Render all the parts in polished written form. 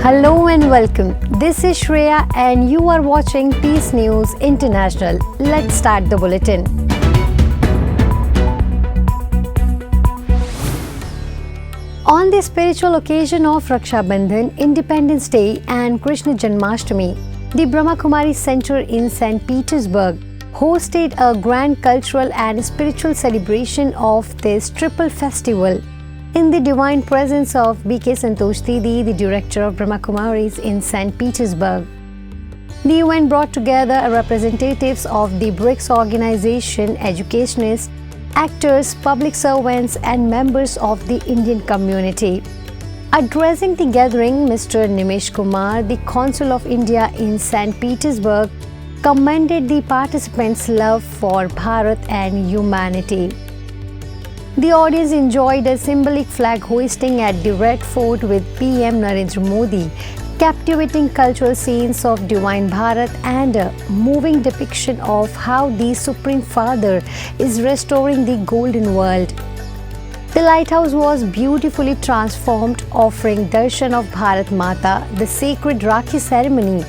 Hello and welcome. This is Shreya and you are watching Peace News International. Let's start the bulletin. On the spiritual occasion of Raksha Bandhan, Independence Day and Krishna Janmashtami, the Brahma Kumaris Center in St. Petersburg hosted a grand cultural and spiritual celebration of this triple festival in the divine presence of B.K. Santosh Didi, the director of Brahma Kumaris in St. Petersburg. The event brought together representatives of the BRICS organization, educationists, actors, public servants, and members of the Indian community. Addressing the gathering, Mr. Nimesh Kumar, the Consul of India in St. Petersburg, commended the participants' love for Bharat and humanity. The audience enjoyed a symbolic flag hoisting at the Red Fort with PM Narendra Modi, captivating cultural scenes of Divine Bharat and a moving depiction of how the Supreme Father is restoring the golden world. The lighthouse was beautifully transformed, offering darshan of Bharat Mata, the sacred Rakhi ceremony,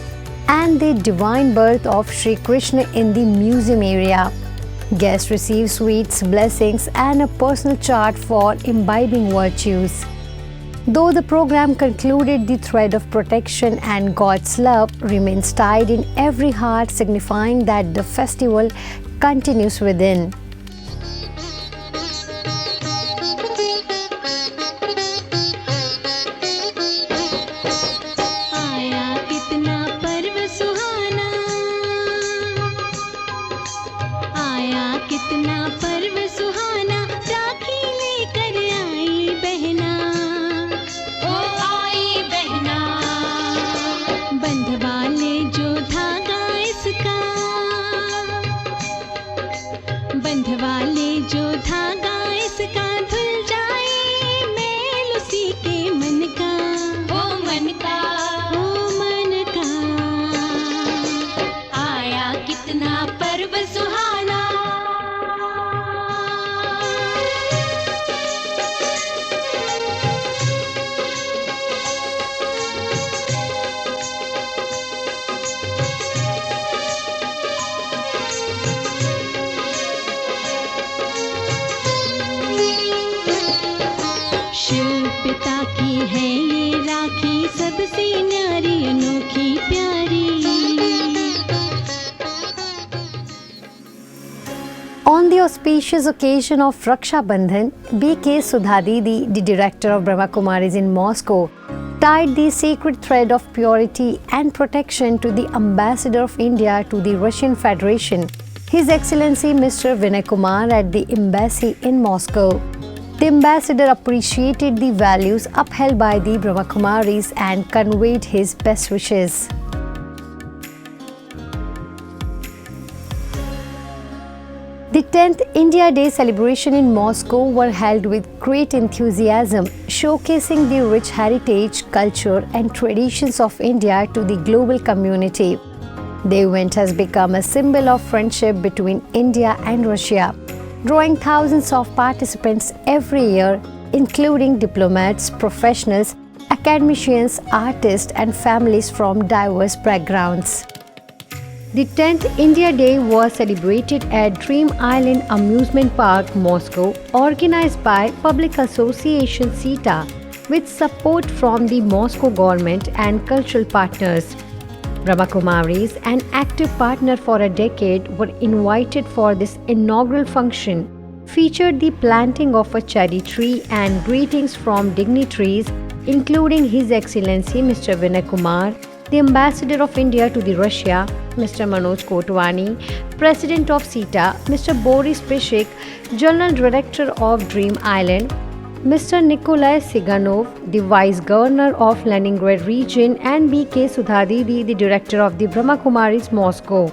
and the divine birth of Sri Krishna in the museum area. Guests received sweets, blessings, and a personal chart for imbibing virtues. Though the program concluded, the thread of protection and God's love remains tied in every heart, signifying that the festival continues within. On the auspicious occasion of Raksha Bandhan, B.K. Didi, the director of Brahma Kumaris in Moscow, tied the sacred thread of purity and protection to the ambassador of India to the Russian Federation, His Excellency Mr. Vinay Kumar, at the embassy in Moscow. The ambassador appreciated the values upheld by the Brahma Kumaris and conveyed his best wishes. The 10th India Day celebration in Moscow were held with great enthusiasm, showcasing the rich heritage, culture, and traditions of India to the global community. The event has become a symbol of friendship between India and Russia, drawing thousands of participants every year, including diplomats, professionals, academicians, artists, and families from diverse backgrounds. The 10th India Day was celebrated at Dream Island Amusement Park, Moscow, organized by Public Association SITA with support from the Moscow government and cultural partners. Brahma Kumaris, an active partner for a decade, were invited for this inaugural function, featured the planting of a cherry tree and greetings from dignitaries, including His Excellency Mr. Vinay Kumar, the Ambassador of India to the Russia, Mr. Manoj Kotwani, President of SITA, Mr. Boris Pishik, General Director of Dream Island, Mr. Nikolai Siganov, the Vice Governor of Leningrad region, and B.K. Didi, the Director of the Brahma Kumaris Moscow.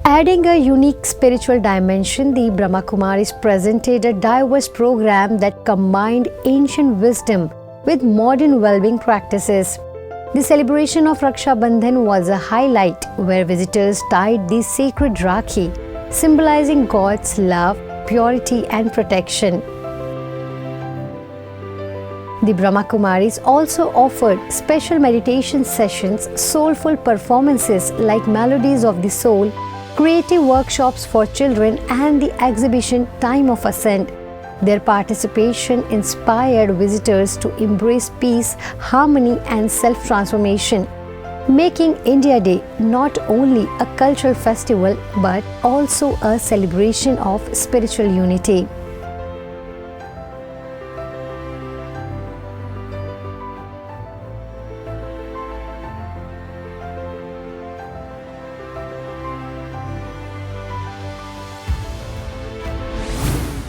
Adding a unique spiritual dimension, the Brahma Kumaris presented a diverse program that combined ancient wisdom with modern well-being practices. The celebration of Raksha Bandhan was a highlight where visitors tied the sacred Rakhi, symbolizing God's love, purity, and protection. The Brahma Kumaris also offered special meditation sessions, soulful performances like Melodies of the Soul, creative workshops for children, and the exhibition Time of Ascent. Their participation inspired visitors to embrace peace, harmony, and self-transformation, making India Day not only a cultural festival but also a celebration of spiritual unity.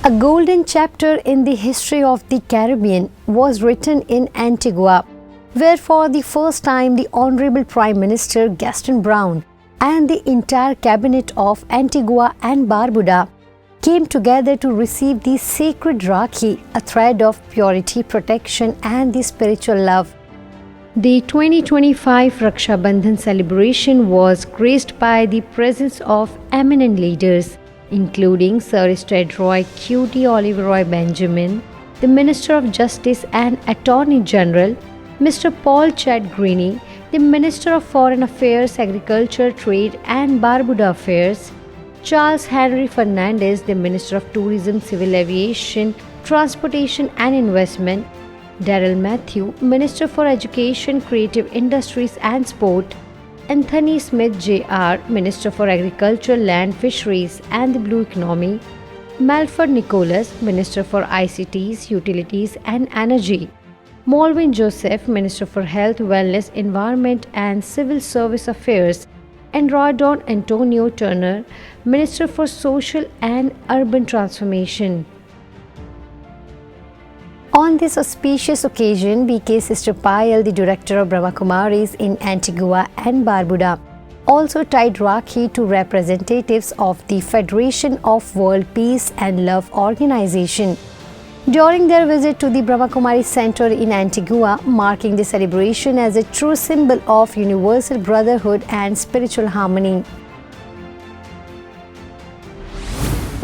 A golden chapter in the history of the Caribbean was written in Antigua, where for the first time the Honorable Prime Minister Gaston Brown and the entire cabinet of Antigua and Barbuda came together to receive the sacred Rakhi, a thread of purity, protection, and the spiritual love. The 2025 Raksha Bandhan celebration was graced by the presence of eminent leaders, including Sir Sted Roy Q.T. Oliver Roy Benjamin, the Minister of Justice and Attorney General, Mr. Paul Chad Greene, the Minister of Foreign Affairs, Agriculture, Trade and Barbuda Affairs, Charles Henry Fernandez, the Minister of Tourism, Civil Aviation, Transportation and Investment, Darrell Matthew, Minister for Education, Creative Industries and Sport, Anthony Smith Jr., Minister for Agriculture, Land, Fisheries and the Blue Economy, Malford Nicholas, Minister for ICTs, Utilities and Energy, Malvin Joseph, Minister for Health, Wellness, Environment and Civil Service Affairs, and Don Antonio Turner, Minister for Social and Urban Transformation. On this auspicious occasion, B.K. Sister Payal, the Director of Brahma Kumaris in Antigua and Barbuda, also tied Rakhi to representatives of the Federation of World Peace and Love Organization during their visit to the Brahma Kumaris Center in Antigua, marking the celebration as a true symbol of universal brotherhood and spiritual harmony.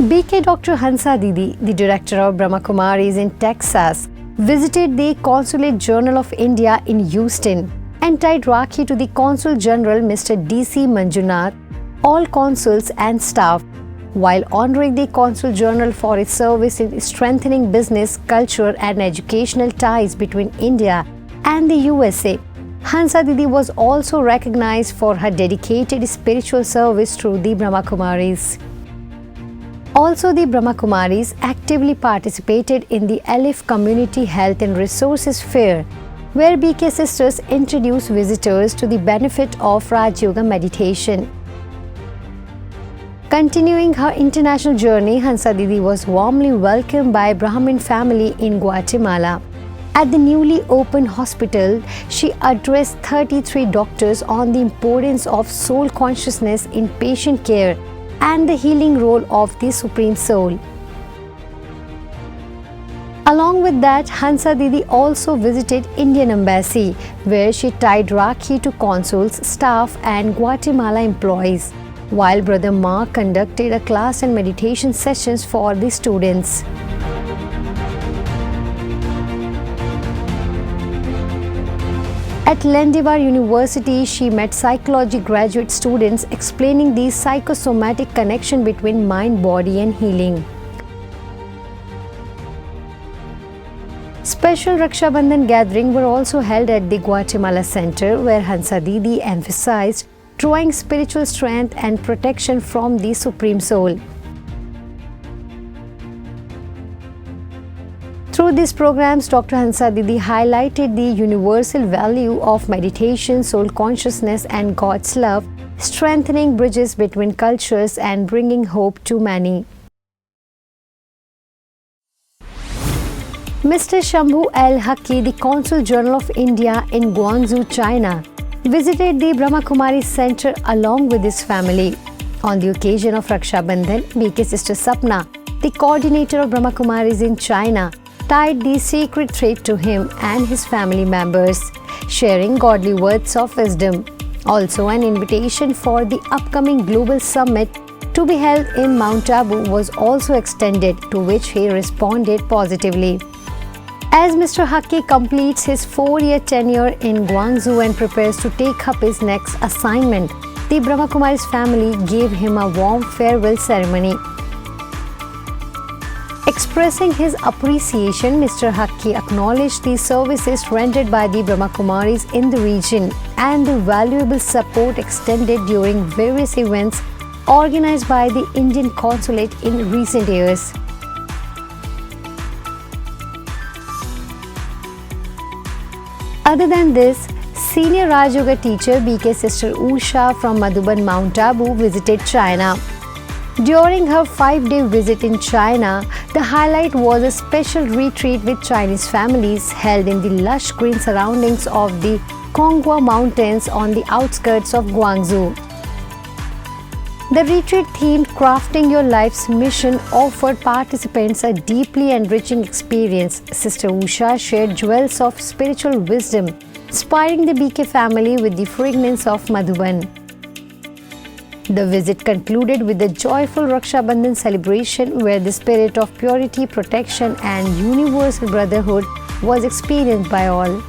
B.K. Dr. Hansa Didi, the Director of Brahma Kumaris in Texas, visited the Consulate General of India in Houston and tied Rakhi to the Consul General Mr. D.C. Manjunath, all consuls and staff, while honoring the Consul General for his service in strengthening business, culture and educational ties between India and the USA. Hansa Didi was also recognized for her dedicated spiritual service through the Brahma Kumaris. Also, the Brahma Kumaris actively participated in the Elif Community Health and Resources Fair, where BK Sisters introduced visitors to the benefit of Rajyoga Meditation. Continuing her international journey, Hansa Didi was warmly welcomed by a Brahmin family in Guatemala. At the newly opened hospital, she addressed 33 doctors on the importance of soul consciousness in patient care and the healing role of the Supreme Soul. Along with that, Hansa Didi also visited Indian Embassy, where she tied Rakhi to consuls, staff and Guatemala employees, while Brother Mark conducted a class and meditation sessions for the students. At Landivar University, she met psychology graduate students explaining the psychosomatic connection between mind, body and healing. Special Raksha Bandhan gatherings were also held at the Guatemala Center, where Hansa Didi emphasized drawing spiritual strength and protection from the Supreme Soul. Through these programs, Dr. Hansa Didi highlighted the universal value of meditation, soul consciousness and God's love, strengthening bridges between cultures and bringing hope to many. Mr. Shambhu L. Haki, the Consul General of India in Guangzhou, China, visited the Brahma Kumaris Center along with his family. On the occasion of Raksha Bandhan, BK Sister Sapna, the coordinator of Brahma Kumaris in China, tied the sacred thread to him and his family members, sharing godly words of wisdom. Also, an invitation for the upcoming Global Summit to be held in Mount Abu was also extended, to which he responded positively. As Mr. Haqqi completes his 4-year tenure in Guangzhou and prepares to take up his next assignment, the Brahma Kumaris family gave him a warm farewell ceremony. Expressing his appreciation, Mr. Haqqi acknowledged the services rendered by the Brahma Kumaris in the region and the valuable support extended during various events organized by the Indian Consulate in recent years. Other than this, senior Rajyoga teacher BK Sister Usha from Madhuban, Mount Abu visited China. During her 5-day visit in China, the highlight was a special retreat with Chinese families held in the lush green surroundings of the Konghua Mountains on the outskirts of Guangzhou. The retreat themed Crafting Your Life's Mission offered participants a deeply enriching experience. Sister Usha shared jewels of spiritual wisdom, inspiring the BK family with the fragrance of Madhuban. The visit concluded with a joyful Raksha Bandhan celebration where the spirit of purity, protection and universal brotherhood was experienced by all.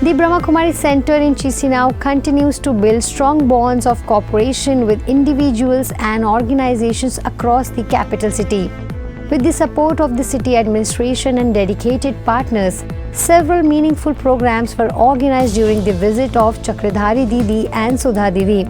The Brahma Kumaris Center in Chisinau continues to build strong bonds of cooperation with individuals and organizations across the capital city. With the support of the city administration and dedicated partners, several meaningful programs were organized during the visit of Chakradhari Didi and Sudha Didi.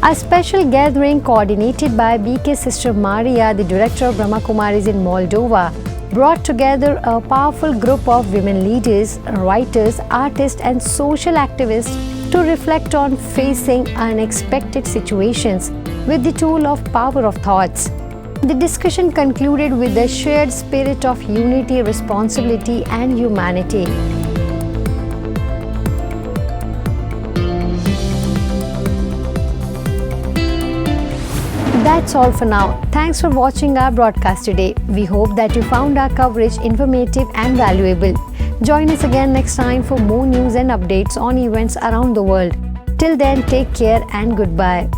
A special gathering coordinated by BK Sister Maria, the director of Brahma Kumaris in Moldova, brought together a powerful group of women leaders, writers, artists and social activists to reflect on facing unexpected situations with the tool of power of thoughts. The discussion concluded with a shared spirit of unity, responsibility and humanity. That's all for now. Thanks for watching our broadcast today. We hope that you found our coverage informative and valuable. Join us again next time for more news and updates on events around the world. Till then, take care and goodbye.